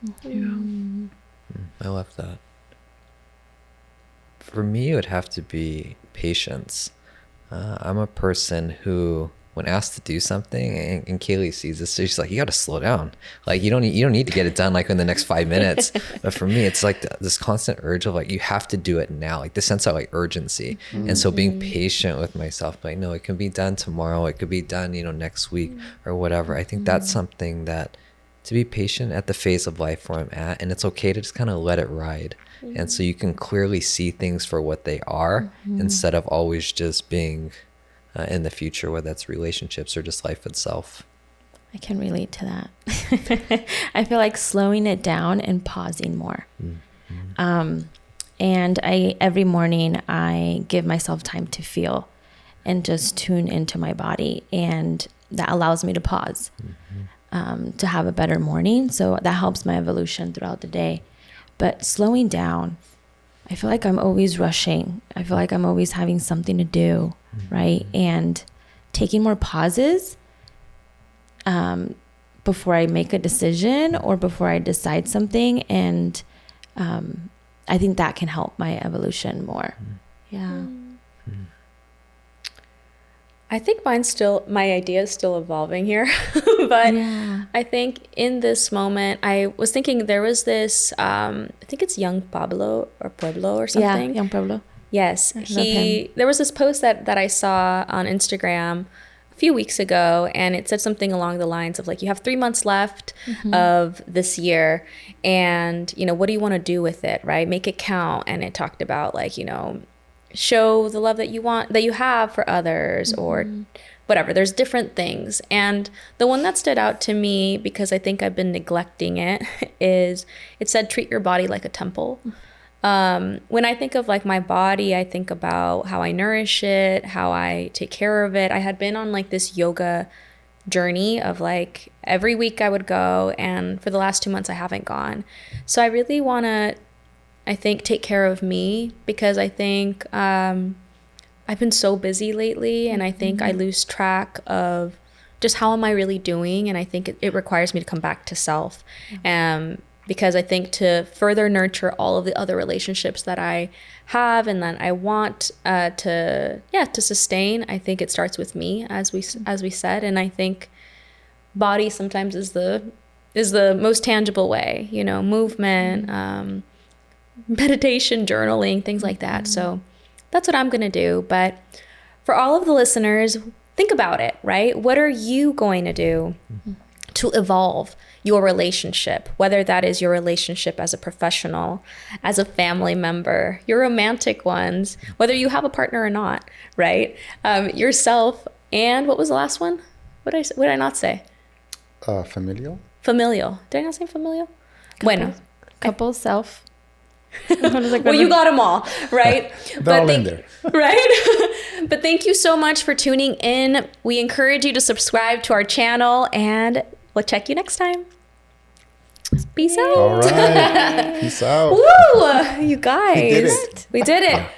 I love that. For me, it would have to be patience. I'm a person who, when asked to do something, and Kaylee sees this, she's like, you got to slow down. Like, you don't need to get it done like in the next 5 minutes. But for me, it's like this constant urge of like, you have to do it now, like this sense of like urgency. And so being patient with myself, like, no, it can be done tomorrow. It could be done, next week or whatever. I think that's something that, to be patient at the phase of life where I'm at, and it's okay to just kind of let it ride. And so you can clearly see things for what they are, instead of always just being in the future, whether that's relationships or just life itself. I can relate to that. I feel like slowing it down and pausing more. And every morning I give myself time to feel and just tune into my body, and that allows me to pause, to have a better morning. So that helps my evolution throughout the day. But slowing down, I feel like I'm always rushing. I feel like I'm always having something to do, right? And taking more pauses before I make a decision or before I decide something. And I think that can help my evolution more. Yeah. I think my idea is still evolving here. But yeah. I think in this moment, I was thinking there was this, I think it's Young Pablo or Pueblo or something. Yeah, Young Pablo. Yes. There was this post that I saw on Instagram a few weeks ago, and it said something along the lines of like, you have 3 months left of this year, and, what do you want to do with it, right? Make it count. And it talked about like, show the love that you have for others, or whatever. There's different things. And the one that stood out to me, because I think I've been neglecting it, is it said, treat your body like a temple. When I think of like my body, I think about how I nourish it, how I take care of it. I had been on like this yoga journey of like every week I would go, and for the last 2 months I haven't gone. So I really want to, I think, take care of me, because I think I've been so busy lately, and I think I lose track of just how am I really doing. And I think it requires me to come back to self, because I think to further nurture all of the other relationships that I have and that I want to sustain, I think it starts with me, as we said. And I think body sometimes is the most tangible way, movement, meditation, journaling, things like that. So that's what I'm going to do. But for all of the listeners, think about it, right? What are you going to do to evolve your relationship, whether that is your relationship as a professional, as a family member, your romantic ones, whether you have a partner or not, right? Yourself, and what was the last one? What did I not say? Familial. Familial. Did I not say familial? Bueno. Couple, self. Well, you got them all, right? They're all in there. Right? But thank you so much for tuning in. We encourage you to subscribe to our channel, and we'll check you next time. Peace out. All right. Peace out. Woo! You guys. We did it. We did it.